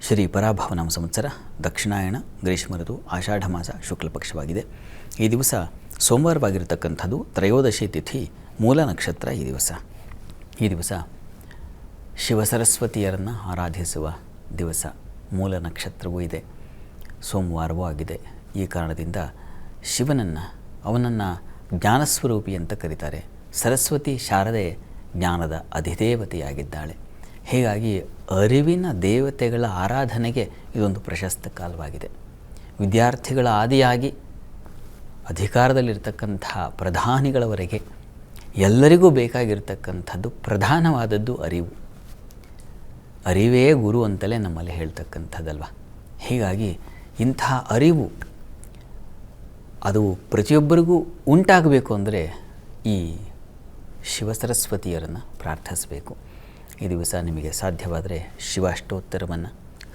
ಶ್ರೀ ಪರಾಭವನಾಮ ಸಂವತ್ಸರ ದಕ್ಷಿಣಾಯಣ ಗ್ರೀಷ್ಮ ಋತು ಆಷಾಢ ಮಾಸ ಶುಕ್ಲ ಪಕ್ಷವಾಗಿದೆ. ಈ ದಿವಸ ಸೋಮವಾರವಾಗಿರತಕ್ಕಂಥದ್ದು. ತ್ರಯೋದಶಿ ತಿಥಿ, ಮೂಲ ನಕ್ಷತ್ರ. ಈ ದಿವಸ ಶಿವಸರಸ್ವತಿಯರನ್ನು ಆರಾಧಿಸುವ ದಿವಸ. ಮೂಲ ನಕ್ಷತ್ರವೂ ಇದೆ, ಸೋಮವಾರವೂ ಆಗಿದೆ. ಈ ಕಾರಣದಿಂದ ಅವನನ್ನು ಜ್ಞಾನಸ್ವರೂಪಿ ಅಂತ ಕರೀತಾರೆ. ಸರಸ್ವತಿ ಶಾರದೆ ಜ್ಞಾನದ ಅಧಿದೇವತೆಯಾಗಿದ್ದಾಳೆ. ಹೀಗಾಗಿ ಅರಿವಿನ ದೇವತೆಗಳ ಆರಾಧನೆಗೆ ಇದೊಂದು ಪ್ರಶಸ್ತ ಕಾಲವಾಗಿದೆ. ವಿದ್ಯಾರ್ಥಿಗಳ ಆದಿಯಾಗಿ ಅಧಿಕಾರದಲ್ಲಿರ್ತಕ್ಕಂಥ ಪ್ರಧಾನಿಗಳವರೆಗೆ ಎಲ್ಲರಿಗೂ ಬೇಕಾಗಿರ್ತಕ್ಕಂಥದ್ದು ಪ್ರಧಾನವಾದದ್ದು ಅರಿವು. ಅರಿವೇ ಗುರು ಅಂತಲೇ ನಮ್ಮಲ್ಲಿ ಹೇಳ್ತಕ್ಕಂಥದ್ದಲ್ವ. ಹೀಗಾಗಿ ಇಂತಹ ಅರಿವು ಅದು ಪ್ರತಿಯೊಬ್ಬರಿಗೂ ಉಂಟಾಗಬೇಕು ಅಂದರೆ ಈ ಶಿವಸರಸ್ವತಿಯರನ್ನು ಪ್ರಾರ್ಥಿಸಬೇಕು. ಈ ದಿವಸ ನಿಮಗೆ ಸಾಧ್ಯವಾದರೆ ಶಿವ ಅಷ್ಟೋತ್ತರವನ್ನು,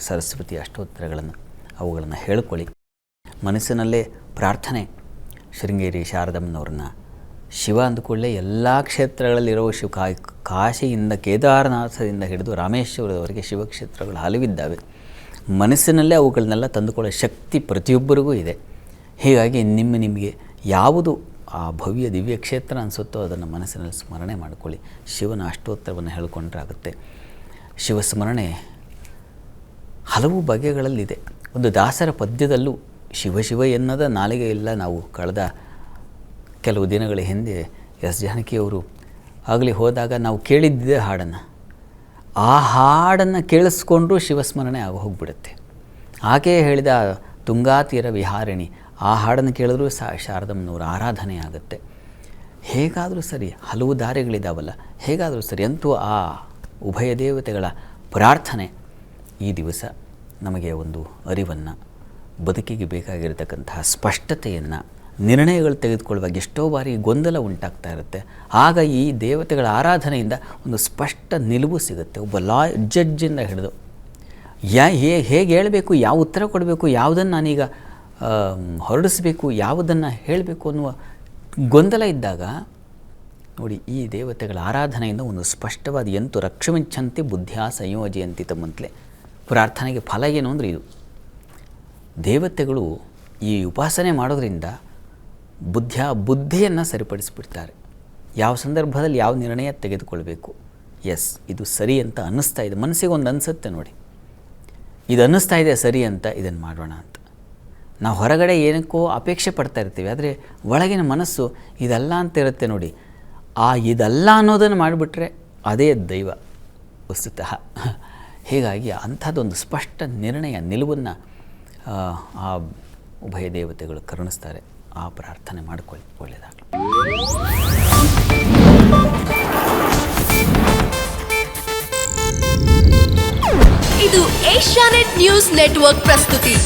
ಸರಸ್ವತಿ ಅಷ್ಟೋತ್ತರಗಳನ್ನು ಅವುಗಳನ್ನು ಹೇಳ್ಕೊಳ್ಳಿ. ಮನಸ್ಸಿನಲ್ಲೇ ಪ್ರಾರ್ಥನೆ. ಶೃಂಗೇರಿ ಶಾರದಮ್ಮನವ್ರನ್ನ ಶಿವ ಅಂದುಕೊಳ್ಳೆ ಎಲ್ಲ ಕ್ಷೇತ್ರಗಳಲ್ಲಿರುವ ಕಾಶಿಯಿಂದ ಕೇದಾರನಾಥದಿಂದ ಹಿಡಿದು ರಾಮೇಶ್ವರದವರೆಗೆ ಶಿವಕ್ಷೇತ್ರಗಳು ಹಲವಿದ್ದಾವೆ. ಮನಸ್ಸಿನಲ್ಲೇ ಅವುಗಳನ್ನೆಲ್ಲ ತಂದುಕೊಳ್ಳೋ ಶಕ್ತಿ ಪ್ರತಿಯೊಬ್ಬರಿಗೂ ಇದೆ. ಹೀಗಾಗಿ ನಿಮಗೆ ಯಾವುದು ಆ ಭವ್ಯ ದಿವ್ಯ ಕ್ಷೇತ್ರ ಅನಿಸುತ್ತೋ ಅದನ್ನು ಮನಸ್ಸಿನಲ್ಲಿ ಸ್ಮರಣೆ ಮಾಡಿಕೊಳ್ಳಿ. ಶಿವನ ಅಷ್ಟೋತ್ತರವನ್ನು ಹೇಳಿಕೊಂಡ್ರೆ ಆಗುತ್ತೆ. ಶಿವಸ್ಮರಣೆ ಹಲವು ಬಗೆಗಳಲ್ಲಿದೆ. ಒಂದು ದಾಸರ ಪದ್ಯದಲ್ಲೂ ಶಿವ ಶಿವ ಎನ್ನದ ನಾಲಿಗೆ ಇಲ್ಲ. ನಾವು ಕಳೆದ ಕೆಲವು ದಿನಗಳ ಹಿಂದೆ ಎಸ್ ಜಾನಕಿಯವರು ಆಗಲಿ ಹೋದಾಗ ನಾವು ಕೇಳಿದ್ದೇ ಹಾಡನ್ನು. ಆ ಹಾಡನ್ನು ಕೇಳಿಸ್ಕೊಂಡ್ರೂ ಶಿವಸ್ಮರಣೆ ಆಗಿ ಹೋಗಿಬಿಡುತ್ತೆ. ಆಕೆಯೇ ಹೇಳಿದ ತುಂಗಾತೀರ ವಿಹಾರಿಣಿ, ಆ ಹಾಡನ್ನು ಕೇಳಿದ್ರೂ ಶಾರದಮ್ಮನವರ ಆರಾಧನೆ ಆಗುತ್ತೆ. ಹೇಗಾದರೂ ಸರಿ, ಹಲವು ದಾರಿಗಳಿದ್ದಾವಲ್ಲ, ಹೇಗಾದರೂ ಸರಿ ಅಂತೂ ಆ ಉಭಯ ದೇವತೆಗಳ ಪ್ರಾರ್ಥನೆ ಈ ದಿವಸ ನಮಗೆ ಒಂದು ಅರಿವನ್ನು, ಬದುಕಿಗೆ ಬೇಕಾಗಿರತಕ್ಕಂತಹ ಸ್ಪಷ್ಟತೆಯನ್ನು, ನಿರ್ಣಯಗಳು ತೆಗೆದುಕೊಳ್ಳುವಾಗ ಎಷ್ಟೋ ಬಾರಿ ಗೊಂದಲ ಉಂಟಾಗ್ತಾ ಇರುತ್ತೆ. ಆಗ ಈ ದೇವತೆಗಳ ಆರಾಧನೆಯಿಂದ ಒಂದು ಸ್ಪಷ್ಟ ನಿಲುವು ಸಿಗುತ್ತೆ. ಒಬ್ಬ ಜಡ್ಜಿಂದ ಹಿಡಿದು ಹೇಗೆ ಹೇಳಬೇಕು, ಯಾವ ಉತ್ತರ ಕೊಡಬೇಕು, ಯಾವುದನ್ನು ನಾನೀಗ ಹೊರಡಿಸಬೇಕು, ಯಾವುದನ್ನು ಹೇಳಬೇಕು ಅನ್ನುವ ಗೊಂದಲ ಇದ್ದಾಗ ನೋಡಿ, ಈ ದೇವತೆಗಳ ಆರಾಧನೆಯಿಂದ ಒಂದು ಸ್ಪಷ್ಟವಾದ ಎಂತು ರಕ್ಷಮಿಂಚಂತಿ ಬುದ್ಧಿಯ ಸಂಯೋಜಯಂತಿ ತಮ್ಮಂತಲೇ ಪ್ರಾರ್ಥನೆಗೆ ಫಲ ಏನು ಅಂದರೆ ಇದು. ದೇವತೆಗಳು ಈ ಉಪಾಸನೆ ಮಾಡೋದರಿಂದ ಬುದ್ಧಿಯನ್ನು ಸರಿಪಡಿಸಿಬಿಡ್ತಾರೆ. ಯಾವ ಸಂದರ್ಭದಲ್ಲಿ ಯಾವ ನಿರ್ಣಯ ತೆಗೆದುಕೊಳ್ಬೇಕು, ಇದು ಸರಿ ಅಂತ ಅನ್ನಿಸ್ತಾ ಇದೆ, ಮನಸ್ಸಿಗೆ ಒಂದು ಅನಿಸುತ್ತೆ ನೋಡಿ, ಇದು ಅನ್ನಿಸ್ತಾ ಇದೆ ಸರಿ ಅಂತ, ಇದನ್ನು ಮಾಡೋಣ ಅಂತ. ನಾವು ಹೊರಗಡೆ ಏನಕ್ಕೋ ಅಪೇಕ್ಷೆ ಪಡ್ತಾ ಇರ್ತೀವಿ, ಆದರೆ ಒಳಗಿನ ಮನಸ್ಸು ಇದಲ್ಲ ಅಂತ ಇರುತ್ತೆ ನೋಡಿ. ಇದಲ್ಲ ಅನ್ನೋದನ್ನು ಮಾಡಿಬಿಟ್ರೆ ಅದೇ ದೈವ ವಸ್ತುತಃ. ಹೀಗಾಗಿ ಅಂಥದ್ದೊಂದು ಸ್ಪಷ್ಟ ನಿರ್ಣಯ, ನಿಲುವನ್ನು ಆ ಉಭಯ ದೇವತೆಗಳು ಕರುಣಿಸ್ತಾರೆ. ಆ ಪ್ರಾರ್ಥನೆ ಮಾಡಿಕೊಳ್ಳಿ, ಒಳ್ಳೆಯದಾಗಲಿ. ಇದು ಏಷ್ಯಾನೆಟ್ ನ್ಯೂಸ್ ನೆಟ್ವರ್ಕ್ ಪ್ರಸ್ತುತಿ.